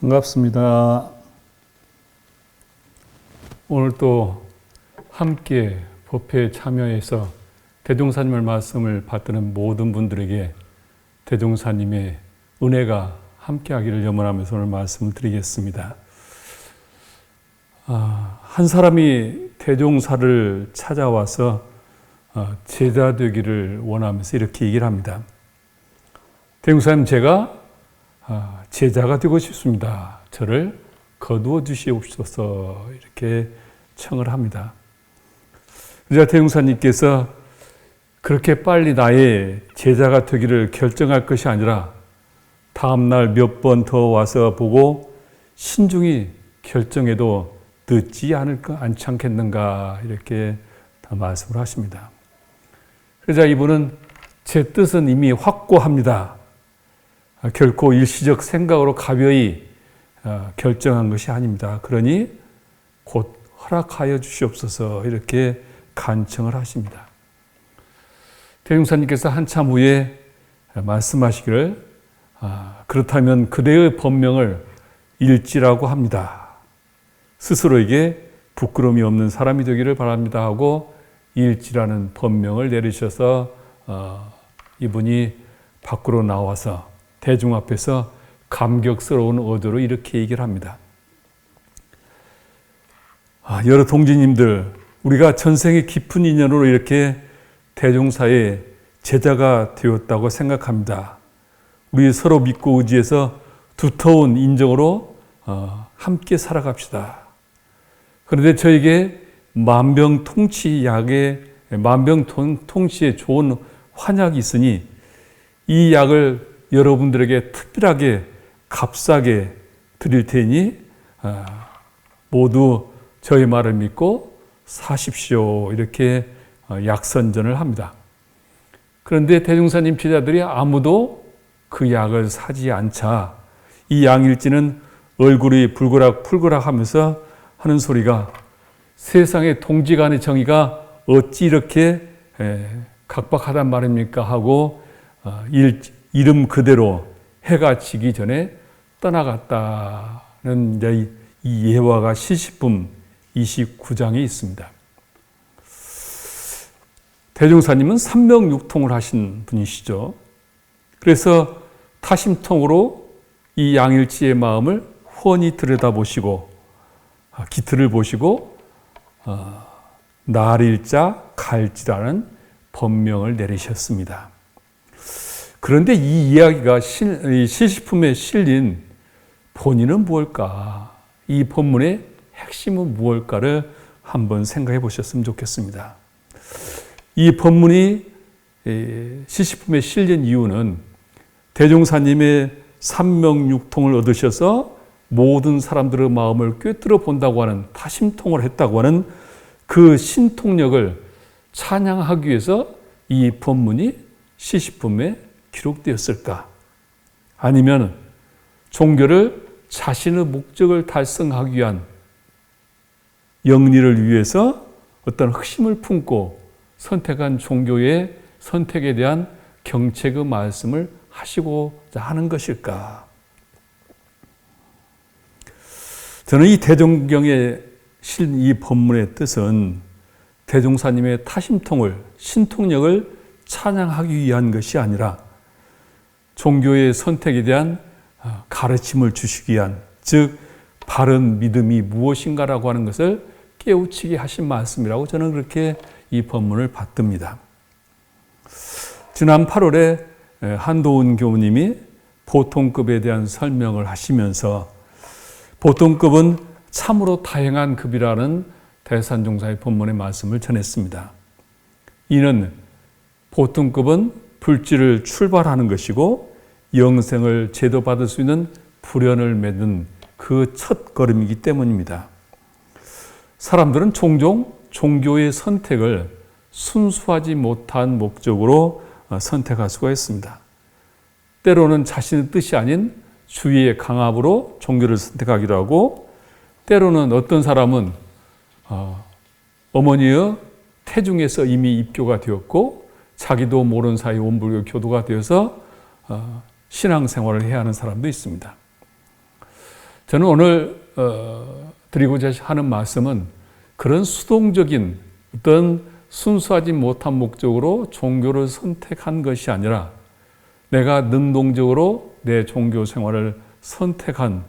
반갑습니다. 오늘 또 함께 법회에 참여해서 대종사님의 말씀을 받드는 모든 분들에게 대종사님의 은혜가 함께하기를 염원하면서 오늘 말씀을 드리겠습니다. 한 사람이 대종사를 찾아와서 제자 되기를 원하면서 이렇게 얘기를 합니다. 대종사님, 제가 제자가 되고 싶습니다. 저를 거두어 주시옵소서, 이렇게 청을 합니다. 그러자 대종사님께서 그렇게 빨리 나의 제자가 되기를 결정할 것이 아니라 다음날 몇 번 더 와서 보고 신중히 결정해도 늦지 않지 않겠는가, 이렇게 다 말씀을 하십니다. 그러자 이분은 제 뜻은 이미 확고합니다. 결코 일시적 생각으로 가벼이 결정한 것이 아닙니다. 그러니 곧 허락하여 주시옵소서, 이렇게 간청을 하십니다. 대종사님께서 한참 후에 말씀하시기를 그렇다면 그대의 법명을 일지라고 합니다. 스스로에게 부끄러움이 없는 사람이 되기를 바랍니다 하고 일지라는 법명을 내리셔서 이분이 밖으로 나와서 대중 앞에서 감격스러운 어조로 이렇게 얘기를 합니다. 여러 동지님들, 우리가 전생의 깊은 인연으로 이렇게 대종사의 제자가 되었다고 생각합니다. 우리 서로 믿고 의지해서 두터운 인정으로 함께 살아갑시다. 그런데 저에게 만병통치의 좋은 환약이 있으니 이 약을 여러분들에게 특별하게 값싸게 드릴 테니 모두 저의 말을 믿고 사십시오, 이렇게 약선전을 합니다. 그런데 대종사님 제자들이 아무도 그 약을 사지 않자 이 양일지는 얼굴이 불그락 하면서 하는 소리가, 세상의 동지 간의 정의가 어찌 이렇게 각박하단 말입니까 하고 이름 그대로 해가 지기 전에 떠나갔다는 이 예화가 시시품 29장에 있습니다. 대종사님은 삼명육통을 하신 분이시죠. 그래서 타심통으로 이 양일지의 마음을 훤히 들여다보시고 기틀을 보시고 날일자 갈지라는 법명을 내리셨습니다. 그런데 이 이야기가 시시품에 실린 본인은 무엇일까? 이 본문의 핵심은 무엇일까를 한번 생각해 보셨으면 좋겠습니다. 이 본문이 시시품에 실린 이유는 대종사님의 삼명육통을 얻으셔서 모든 사람들의 마음을 꿰뚫어 본다고 하는 타심통을 했다고 하는 그 신통력을 찬양하기 위해서 이 본문이 시시품에 기록되었을까? 아니면 종교를 자신의 목적을 달성하기 위한 영리를 위해서 어떤核심을 품고 선택한 종교의 선택에 대한 경책의 말씀을 하시고자 하는 것일까? 저는 이 대종경에 실린 이 본문의 뜻은 대종사님의 타심통을, 신통력을 찬양하기 위한 것이 아니라 종교의 선택에 대한 가르침을 주시기 위한, 즉 바른 믿음이 무엇인가라고 하는 것을 깨우치게 하신 말씀이라고 저는 그렇게 이 본문을 받듭니다. 지난 8월에 한도훈 교우님이 보통급에 대한 설명을 하시면서 보통급은 참으로 다양한 급이라는 대산종사의 본문의 말씀을 전했습니다. 이는 보통급은 불지를 출발하는 것이고 영생을 제도받을 수 있는 불연을 맺는 그 첫 걸음이기 때문입니다. 사람들은 종종 종교의 선택을 순수하지 못한 목적으로 선택할 수가 있습니다. 때로는 자신의 뜻이 아닌 주위의 강압으로 종교를 선택하기도 하고, 때로는 어떤 사람은 어머니의 태중에서 이미 입교가 되었고 자기도 모르는 사이 원불교 교도가 되어서 신앙생활을 해야 하는 사람도 있습니다. 저는 오늘 드리고자 하는 말씀은 그런 수동적인 어떤 순수하지 못한 목적으로 종교를 선택한 것이 아니라 내가 능동적으로 내 종교 생활을 선택한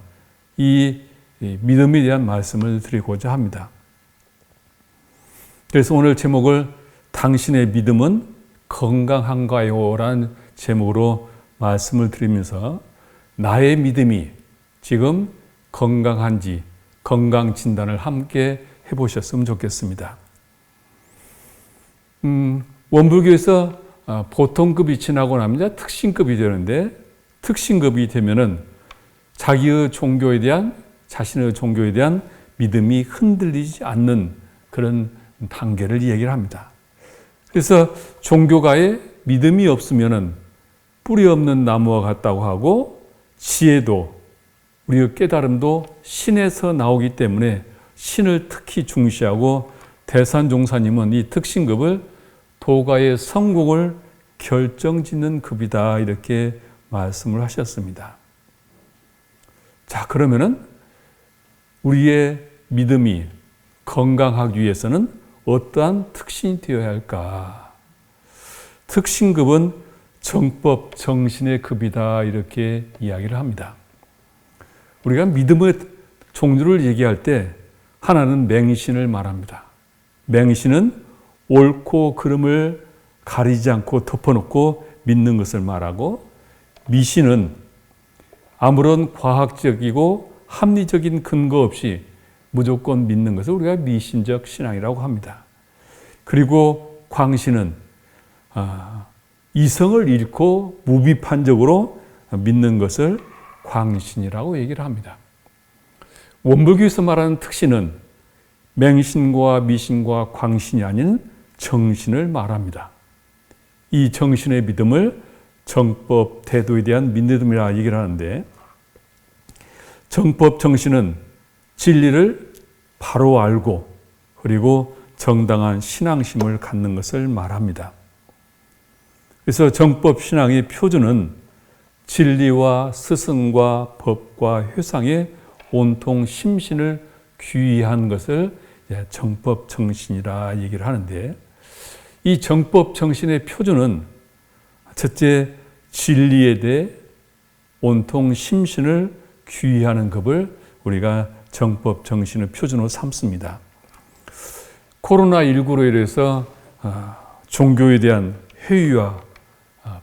이 믿음에 대한 말씀을 드리고자 합니다. 그래서 오늘 제목을 당신의 믿음은 건강한가요? 라는 제목으로 말씀을 드리면서 나의 믿음이 지금 건강한지 건강 진단을 함께 해보셨으면 좋겠습니다. 원불교에서 보통급이 지나고 나면 특신급이 되는데 특신급이 되면은 자신의 종교에 대한 믿음이 흔들리지 않는 그런 단계를 얘기를 합니다. 그래서 종교가에 믿음이 없으면은 뿌리 없는 나무와 같다고 하고 지혜도 우리의 깨달음도 신에서 나오기 때문에 신을 특히 중시하고 대산종사님은 이 특신급을 도가의 성공을 결정짓는 급이다 이렇게 말씀을 하셨습니다. 자, 그러면은 우리의 믿음이 건강하기 위해서는 어떠한 특신이 되어야 할까? 특신급은 정법, 정신의 급이다 이렇게 이야기를 합니다. 우리가 믿음의 종류를 얘기할 때 하나는 맹신을 말합니다. 맹신은 옳고 그름을 가리지 않고 덮어놓고 믿는 것을 말하고, 미신은 아무런 과학적이고 합리적인 근거 없이 무조건 믿는 것을 우리가 미신적 신앙이라고 합니다. 그리고 광신은 이성을 잃고 무비판적으로 믿는 것을 광신이라고 얘기를 합니다. 원불교에서 말하는 특신은 맹신과 미신과 광신이 아닌 정신을 말합니다. 이 정신의 믿음을 정법, 태도에 대한 믿음이라 얘기를 하는데, 정법, 정신은 진리를 바로 알고 그리고 정당한 신앙심을 갖는 것을 말합니다. 그래서 정법 신앙의 표준은 진리와 스승과 법과 회상에 온통 심신을 귀의한 것을 정법 정신이라 얘기를 하는데, 이 정법 정신의 표준은 첫째 진리에 대해 온통 심신을 귀의하는 급을 우리가 정법 정신의 표준으로 삼습니다. 코로나19로 인해서 종교에 대한 회의와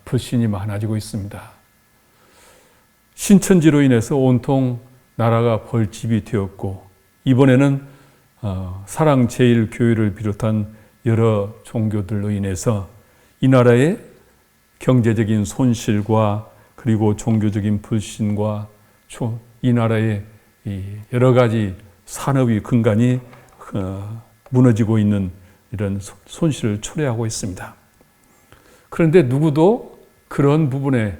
불신이 많아지고 있습니다. 신천지로 인해서 온통 나라가 벌집이 되었고, 이번에는 사랑제일교회를 비롯한 여러 종교들로 인해서 이 나라의 경제적인 손실과 그리고 종교적인 불신과 이 나라의 여러 가지 산업의 근간이 무너지고 있는 이런 손실을 초래하고 있습니다. 그런데 누구도 그런 부분에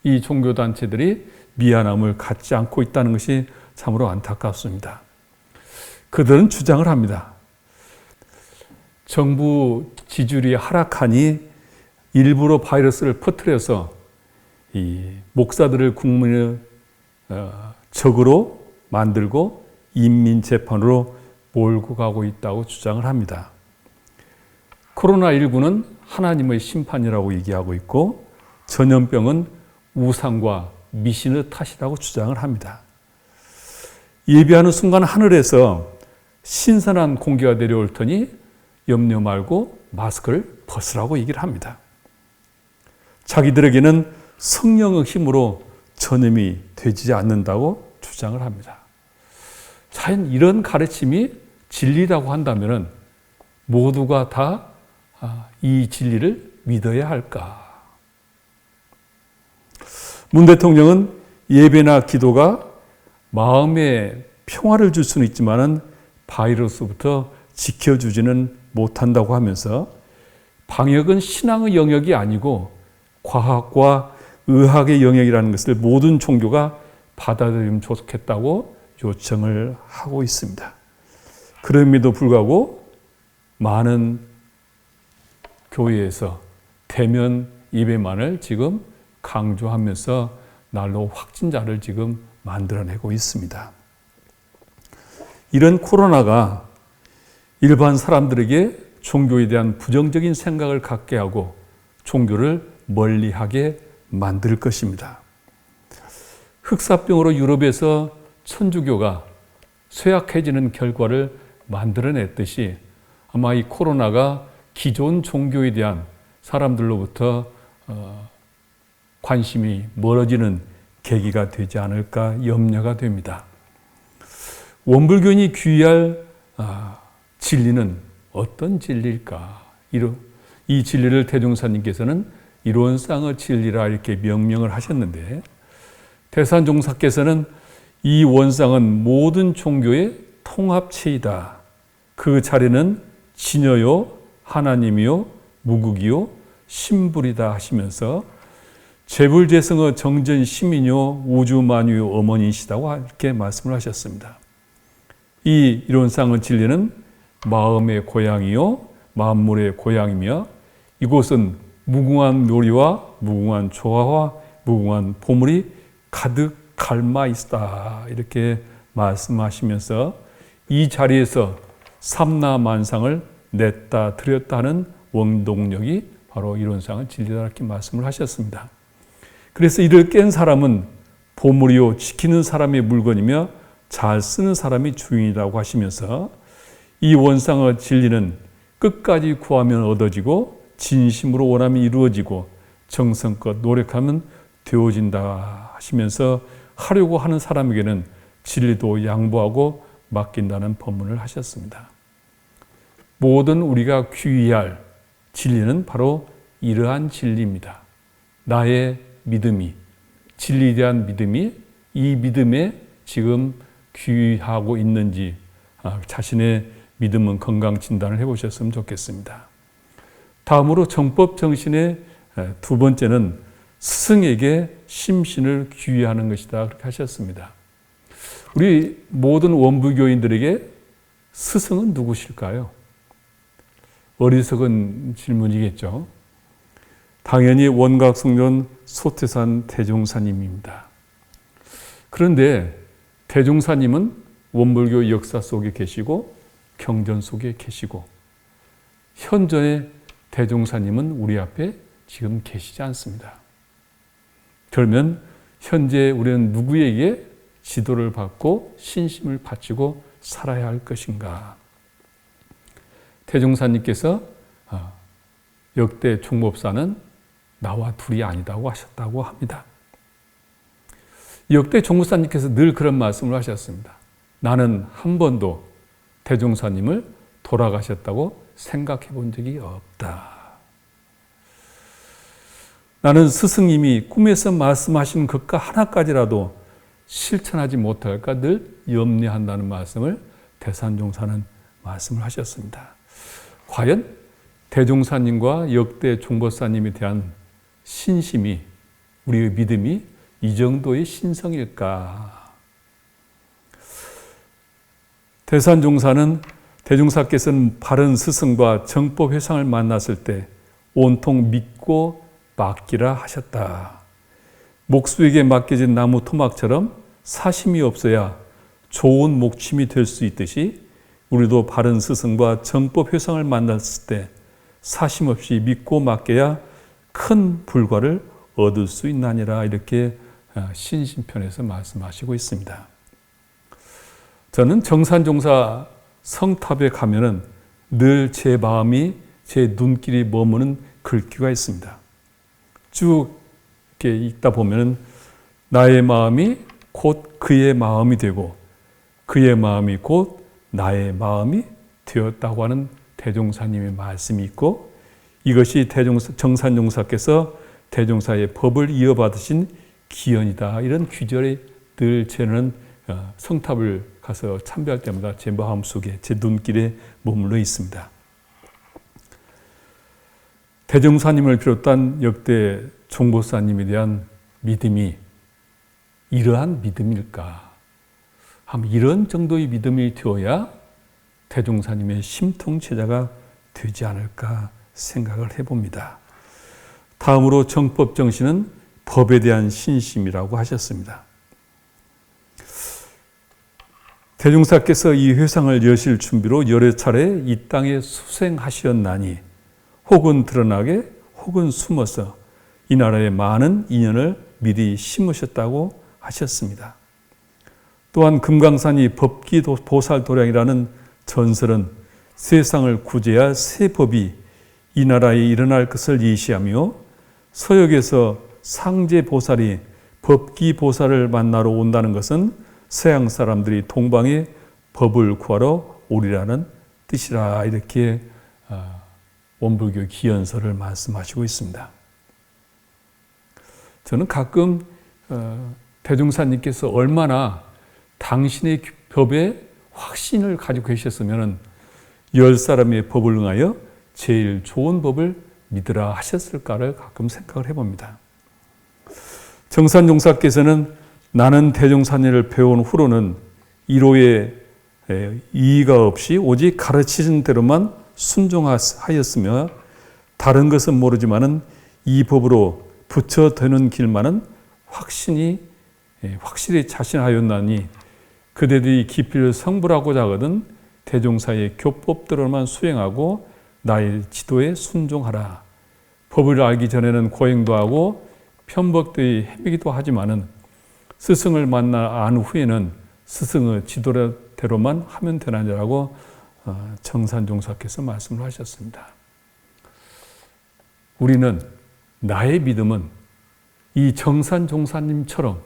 이 종교단체들이 미안함을 갖지 않고 있다는 것이 참으로 안타깝습니다. 그들은 주장을 합니다. 정부 지지율이 하락하니 일부러 바이러스를 퍼뜨려서 이 목사들을 국민의 적으로 만들고 인민재판으로 몰고 가고 있다고 주장을 합니다. 코로나19는 하나님의 심판이라고 얘기하고 있고, 전염병은 우상과 미신의 탓이라고 주장을 합니다. 예배하는 순간 하늘에서 신선한 공기가 내려올 테니 염려 말고 마스크를 벗으라고 얘기를 합니다. 자기들에게는 성령의 힘으로 전염이 되지 않는다고 주장을 합니다. 과연 이런 가르침이 진리라고 한다면 모두가 다 이 진리를 믿어야 할까? 문 대통령은 예배나 기도가 마음에 평화를 줄 수는 있지만 바이러스부터 지켜주지는 못한다고 하면서, 방역은 신앙의 영역이 아니고 과학과 의학의 영역이라는 것을 모든 종교가 받아들이면 좋겠다고 요청을 하고 있습니다. 그럼에도 불구하고 많은 교회에서 대면 예배만을 지금 강조하면서 날로 확진자를 지금 만들어내고 있습니다. 이런 코로나가 일반 사람들에게 종교에 대한 부정적인 생각을 갖게 하고 종교를 멀리하게 만들 것입니다. 흑사병으로 유럽에서 천주교가 쇠약해지는 결과를 만들어냈듯이 아마 이 코로나가 기존 종교에 대한 사람들로부터 관심이 멀어지는 계기가 되지 않을까 염려가 됩니다. 원불교인이 귀의할 진리는 어떤 진리일까? 이 진리를 대종사님께서는 이론상의 진리라 이렇게 명명을 하셨는데, 대산종사께서는 이 원상은 모든 종교의 통합체이다. 그 자리는 진여요, 하나님이요, 무국이요, 신불이다 하시면서 재불재성의 정전 시민요, 우주만유의 어머니시다고 이렇게 말씀을 하셨습니다. 이 이론상의 진리는 마음의 고향이요, 만물의 고향이며 이곳은 무궁한 묘리와 무궁한 조화와 무궁한 보물이 가득 갈마 있다. 이렇게 말씀하시면서 이 자리에서 삼라만상을 냈다 드렸다 하는 원동력이 바로 이론상의 진리다 이렇게 말씀을 하셨습니다. 그래서 이를 깬 사람은 보물이요 지키는 사람의 물건이며 잘 쓰는 사람이 주인이라고 하시면서 이 원상의 진리는 끝까지 구하면 얻어지고 진심으로 원하면 이루어지고 정성껏 노력하면 되어진다 하시면서 하려고 하는 사람에게는 진리도 양보하고 맡긴다는 법문을 하셨습니다. 모든 우리가 귀의할 진리는 바로 이러한 진리입니다. 나의 믿음이, 진리에 대한 믿음이 이 믿음에 지금 귀의하고 있는지 자신의 믿음은 건강 진단을 해보셨으면 좋겠습니다. 다음으로 정법 정신의 두 번째는 스승에게 심신을 귀의하는 것이다 그렇게 하셨습니다. 우리 모든 원불교인들에게 스승은 누구실까요? 어리석은 질문이겠죠. 당연히 원각성전 소태산 대종사님입니다. 그런데 대종사님은 원불교 역사 속에 계시고 경전 속에 계시고 현존의 대종사님은 우리 앞에 지금 계시지 않습니다. 그러면 현재 우리는 누구에게 지도를 받고 신심을 바치고 살아야 할 것인가? 대종사님께서 역대 종법사는 나와 둘이 아니다고 하셨다고 합니다. 역대 종법사님께서 늘 그런 말씀을 하셨습니다. 나는 한 번도 대종사님을 돌아가셨다고 생각해 본 적이 없다. 나는 스승님이 꿈에서 말씀하신 것과 하나까지라도 실천하지 못할까 늘 염려한다는 말씀을 대산종사는 말씀을 하셨습니다. 과연 대종사님과 역대 종법사님에 대한 신심이, 우리의 믿음이 이 정도의 신성일까? 대산종사는 대종사께서는 바른 스승과 정법 회상을 만났을 때 온통 믿고 맡기라 하셨다. 목수에게 맡겨진 나무 토막처럼 사심이 없어야 좋은 목침이 될 수 있듯이 우리도 바른 스승과 정법 회상을 만났을 때 사심 없이 믿고 맡겨야 큰 불과를 얻을 수 있나니라 이렇게 신심편에서 말씀하시고 있습니다. 저는 정산종사 성탑에 가면은 늘 제 마음이 제 눈길이 머무는 글귀가 있습니다. 쭉 이렇게 읽다 보면은 나의 마음이 곧 그의 마음이 되고 그의 마음이 곧 나의 마음이 되었다고 하는 대종사님의 말씀이 있고, 이것이 정산종사께서 대종사의 법을 이어받으신 기원이다. 이런 귀절에 늘 저는 성탑을 가서 참배할 때마다 제 마음속에 제 눈길에 머물러 있습니다. 대종사님을 비롯한 역대 종보사님에 대한 믿음이 이러한 믿음일까? 이런 정도의 믿음이 되어야 대종사님의 심통제자가 되지 않을까 생각을 해봅니다. 다음으로 정법정신은 법에 대한 신심이라고 하셨습니다. 대종사께서 이 회상을 여실 준비로 여러 차례 이 땅에 수생하셨나니 혹은 드러나게 혹은 숨어서 이 나라에 많은 인연을 미리 심으셨다고 하셨습니다. 또한 금강산이 법기 보살도량이라는 전설은 세상을 구제할 새 법이 이 나라에 일어날 것을 예시하며 서역에서 상제 보살이 법기 보살을 만나러 온다는 것은 서양 사람들이 동방에 법을 구하러 오리라는 뜻이라, 이렇게 원불교 기연설을 말씀하시고 있습니다. 저는 가끔 대종사님께서 얼마나 당신의 법에 확신을 가지고 계셨으면 10사람의 법을 응하여 제일 좋은 법을 믿으라 하셨을까를 가끔 생각을 해봅니다. 정산종사께서는 나는 대종사님을 배운 후로는 이로의 이의가 없이 오직 가르치신 대로만 순종하였으며 다른 것은 모르지만은 이 법으로 부처되는 길만은 확실히 자신하였나니 그대들이 깊이를 성불하고자 하거든 대종사의 교법대로만 수행하고 나의 지도에 순종하라. 법을 알기 전에는 고행도 하고 편법되이 헤매기도 하지만은 스승을 만나 안 후에는 스승의 지도대로만 하면 되나니라고 정산종사께서 말씀을 하셨습니다. 우리는, 나의 믿음은 이 정산종사님처럼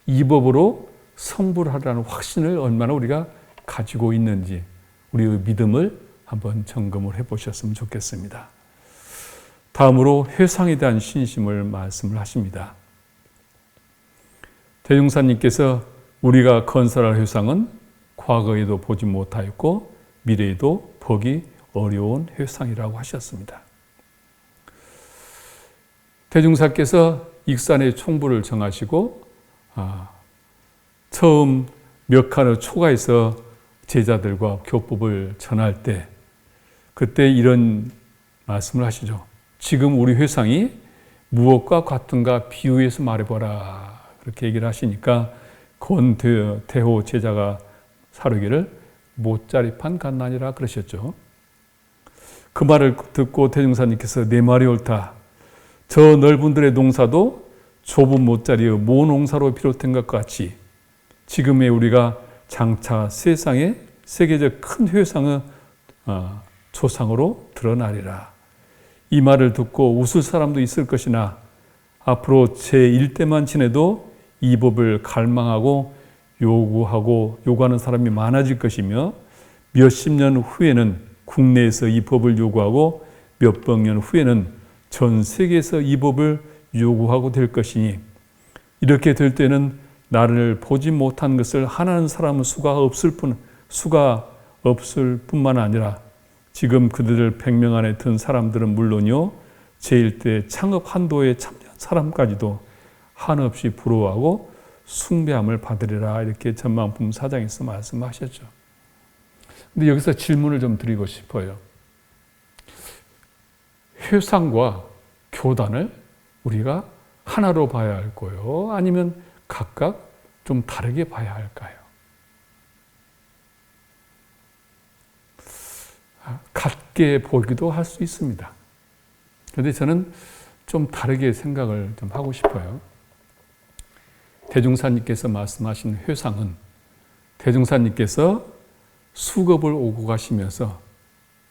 이 법으로 성불하라는 확신을 얼마나 우리가 가지고 있는지 우리의 믿음을 한번 점검을 해보셨으면 좋겠습니다. 다음으로 회상에 대한 신심을 말씀을 하십니다. 대종사님께서 우리가 건설할 회상은 과거에도 보지 못하였고 미래에도 보기 어려운 회상이라고 하셨습니다. 대종사께서 익산의 총부를 정하시고 처음 멱한의 초가에서 제자들과 교법을 전할 때 그때 이런 말씀을 하시죠. 지금 우리 회상이 무엇과 같은가 비유해서 말해보라. 그렇게 얘기를 하시니까 권대호 제자가 사르기를 못자리판 같나니라 그러셨죠. 그 말을 듣고 대종사님께서 내 말이 옳다. 저 넓은 들의 농사도 좁은 못자리의 모농사로 비롯된 것 같이 지금의 우리가 장차 세상에 세계적 큰 회상의 조상으로 드러나리라. 이 말을 듣고 웃을 사람도 있을 것이나 앞으로 제1대만 지내도 이 법을 갈망하고 요구하는 사람이 많아질 것이며 몇십 년 후에는 국내에서 이 법을 요구하고 몇백 년 후에는 전 세계에서 이 법을 요구하고 될 것이니 이렇게 될 때는 나를 보지 못한 것을 하나는 사람은 수가 없을 뿐만 아니라 지금 그들을 100명 안에 든 사람들은 물론이요 제1대 창업 한도에 참여한 사람까지도 한없이 부러워하고 숭배함을 받으리라. 이렇게 전망품 4장에서 말씀하셨죠. 근데 여기서 질문을 좀 드리고 싶어요. 회상과 교단을 우리가 하나로 봐야 할까요? 아니면 각각 좀 다르게 봐야 할까요? 같게 보기도 할 수 있습니다. 그런데 저는 좀 다르게 생각을 좀 하고 싶어요. 대종사님께서 말씀하신 회상은 대종사님께서 수겁을 오고 가시면서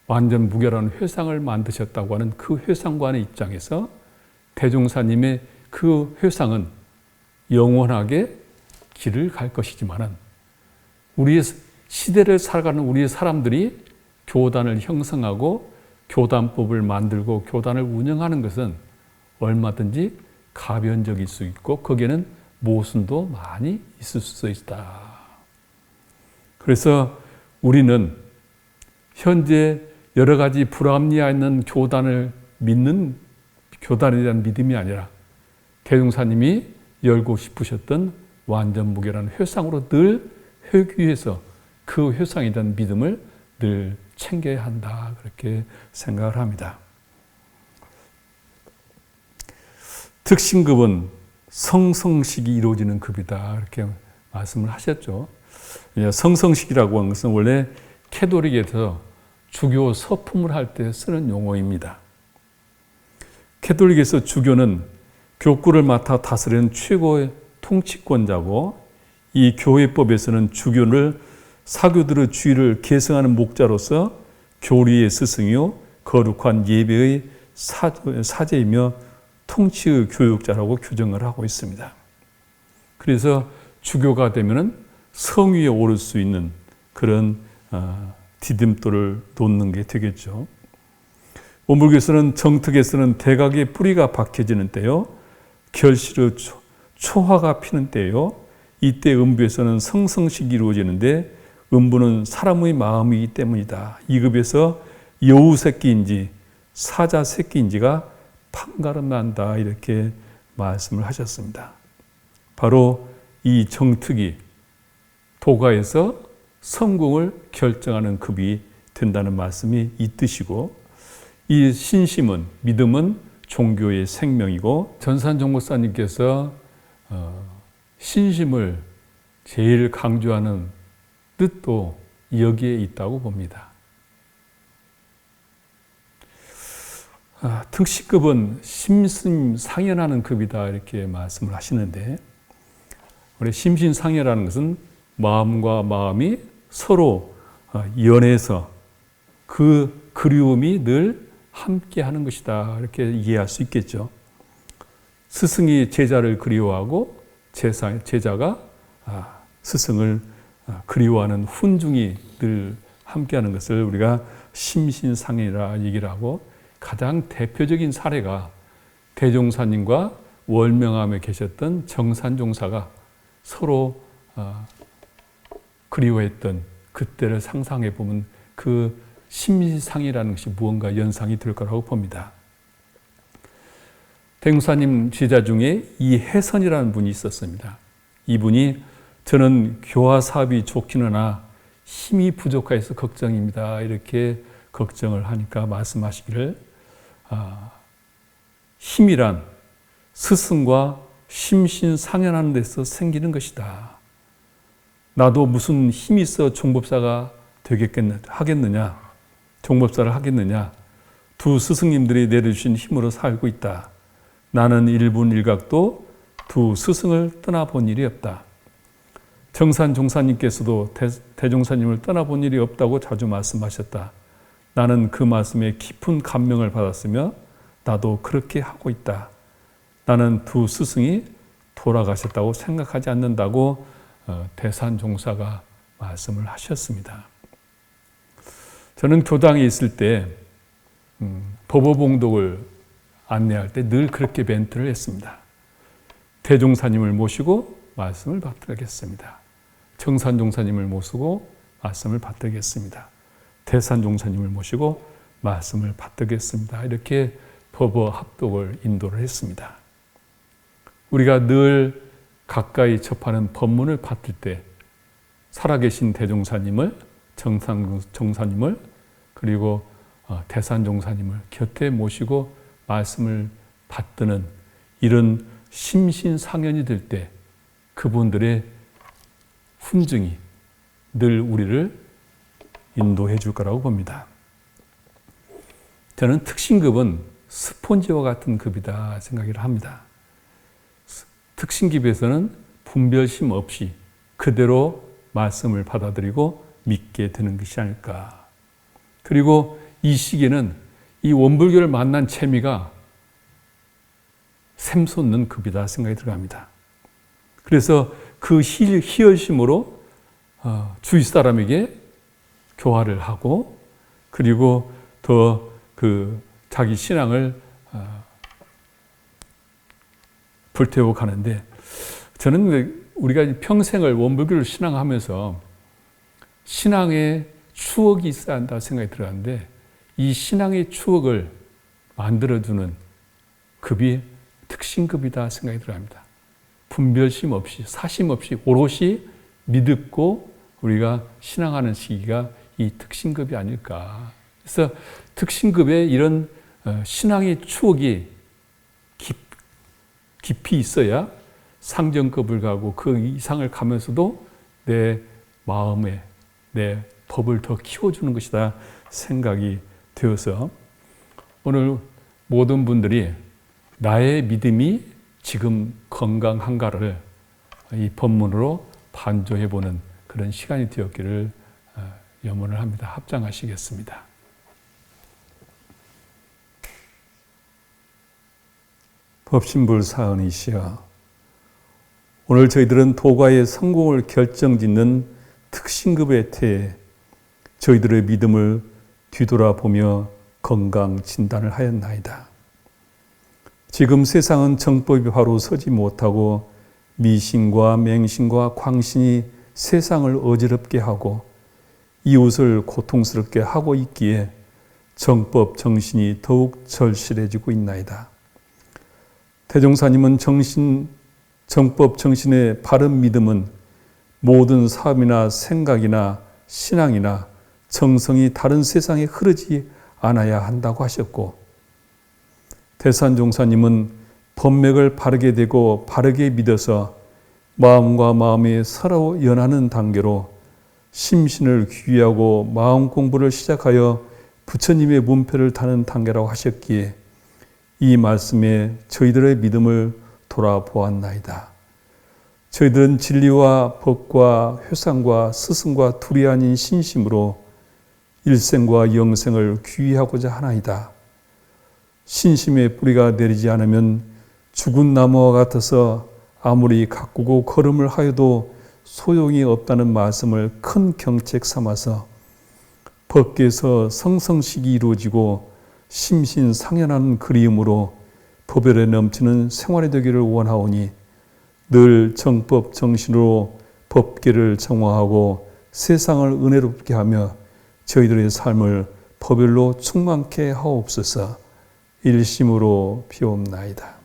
완전 무결한 회상을 만드셨다고 하는 그 회상관의 입장에서 대종사님의 그 회상은 영원하게 길을 갈 것이지만은 우리의 시대를 살아가는 우리의 사람들이 교단을 형성하고 교단법을 만들고 교단을 운영하는 것은 얼마든지 가변적일 수 있고 거기에는 모순도 많이 있을 수 있다. 그래서 우리는 현재 여러 가지 불합리하 있는 교단을 믿는 교단에 대한 믿음이 아니라 대종사님이 열고 싶으셨던 완전 무결한 회상으로 늘 회귀해서 그 회상에 대한 믿음을 늘 챙겨야 한다. 그렇게 생각을 합니다. 특신급은 성성식이 이루어지는 급이다. 이렇게 말씀을 하셨죠. 성성식이라고 하는 것은 원래 캐톨릭에서 주교 서품을 할 때 쓰는 용어입니다. 캐톨릭에서 주교는 교구를 맡아 다스리는 최고의 통치권자고, 이 교회법에서는 주교를 사교들의 주의를 계승하는 목자로서 교리의 스승이요 거룩한 예배의 사제이며 통치의 교육자라고 규정을 하고 있습니다. 그래서 주교가 되면은 성위에 오를 수 있는 그런 디딤돌을 놓는 게 되겠죠. 원불교에서는 정특에서는 대각의 뿌리가 박혀지는 때요, 결실의 초화가 피는 때요, 이때 음부에서는 성성식이 이루어지는데 음부는 사람의 마음이기 때문이다. 이 급에서 여우 새끼인지 사자 새끼인지가 판가름 난다, 이렇게 말씀을 하셨습니다. 바로 이 정특이 도가에서 성공을 결정하는 급이 된다는 말씀이 이 뜻이고, 이 신심은, 믿음은 종교의 생명이고, 전산종 목사님께서 신심을 제일 강조하는 뜻도 여기에 있다고 봅니다. 특시급은 심심상연하는 급이다, 이렇게 말씀을 하시는데, 우리 심심상연하는 것은 마음과 마음이 서로 연해서 그 그리움이 늘 함께 하는 것이다, 이렇게 이해할 수 있겠죠. 스승이 제자를 그리워하고 제자가 스승을 그리워하는 훈중이 늘 함께하는 것을 우리가 심신상이라 얘기를 하고, 가장 대표적인 사례가 대종사님과 월명암에 계셨던 정산종사가 서로 그리워했던 그때를 상상해 보면 그 심신상이라는 것이 무언가 연상이 될 거라고 봅니다. 대종사님 제자 중에 이혜선이라는 분이 있었습니다. 이분이 저는 교화 사업이 좋기는 하나 힘이 부족해서 걱정입니다, 이렇게 걱정을 하니까 말씀하시기를, 힘이란 스승과 심신상연하는 데서 생기는 것이다. 나도 무슨 힘이 있어 종법사가 하겠느냐, 종법사를 하겠느냐. 두 스승님들이 내려주신 힘으로 살고 있다. 나는 일분일각도 두 스승을 떠나본 일이 없다. 정산 종사님께서도 대종사님을 떠나본 일이 없다고 자주 말씀하셨다. 나는 그 말씀에 깊은 감명을 받았으며 나도 그렇게 하고 있다. 나는 두 스승이 돌아가셨다고 생각하지 않는다고 대산종사가 말씀을 하셨습니다. 저는 교당에 있을 때 법어봉독을 안내할 때 늘 그렇게 멘트를 했습니다. 대종사님을 모시고 말씀을 받들겠습니다. 정산종사님을 모시고 말씀을 받들겠습니다. 대산종사님을 모시고 말씀을 받들겠습니다. 이렇게 법어 합독을 인도를 했습니다. 우리가 늘 가까이 접하는 법문을 받들 때 살아계신 대종사님을, 정산종사님을, 그리고 대산종사님을 곁에 모시고 말씀을 받드는 이런 심신상연이 될 때 그분들의 훈증이 늘 우리를 인도해 줄 거라고 봅니다. 저는 특신급은 스폰지와 같은 급이다 생각을 합니다. 특신급에서는 분별심 없이 그대로 말씀을 받아들이고 믿게 되는 것이 아닐까. 그리고 이 시기에는 이 원불교를 만난 재미가 샘솟는 급이다 생각이 들어갑니다. 그래서 그 희열심으로 주위 사람에게 교화를 하고, 그리고 더 자기 신앙을 불태워 가는데, 저는 우리가 평생을 원불교를 신앙하면서 신앙의 추억이 있어야 한다 생각이 들었는데, 이 신앙의 추억을 만들어주는 급이 특신급이다 생각이 들어갑니다. 분별심 없이, 사심 없이 오롯이 믿고 우리가 신앙하는 시기가 이 특신급이 아닐까. 그래서 특신급의 이런 신앙의 추억이 깊이 있어야 상정급을 가고 그 이상을 가면서도 내 마음에 내 법을 더 키워주는 것이다 생각이 되어서 오늘 모든 분들이 나의 믿음이 지금 건강한가를 이 본문으로 반조해보는 그런 시간이 되었기를 염원을 합니다. 합장하시겠습니다. 법신불사은이시여, 오늘 저희들은 도가의 성공을 결정짓는 특신급의 태에 저희들의 믿음을 뒤돌아보며 건강 진단을 하였나이다. 지금 세상은 정법이 바로 서지 못하고 미신과 맹신과 광신이 세상을 어지럽게 하고 이웃을 고통스럽게 하고 있기에 정법 정신이 더욱 절실해지고 있나이다. 대종사님은 정법 정신의 바른 믿음은 모든 사업이나 생각이나 신앙이나 정성이 다른 세상에 흐르지 않아야 한다고 하셨고, 대산종사님은 법맥을 바르게 되고 바르게 믿어서 마음과 마음이 서로 연하는 단계로 심신을 귀하고 마음 공부를 시작하여 부처님의 문패를 타는 단계라고 하셨기에 이 말씀에 저희들의 믿음을 돌아보았나이다. 저희들은 진리와 법과 회상과 스승과 둘이 아닌 신심으로 일생과 영생을 귀의하고자 하나이다. 신심의 뿌리가 내리지 않으면 죽은 나무와 같아서 아무리 가꾸고 걸음을 하여도 소용이 없다는 말씀을 큰 경책 삼아서 법계에서 성성식이 이루어지고 심신상연한 그리움으로 법열에 넘치는 생활이 되기를 원하오니 늘 정법 정신으로 법계를 정화하고 세상을 은혜롭게 하며 저희들의 삶을 법열로 충만케 하옵소서. 일심으로 비옵나이다.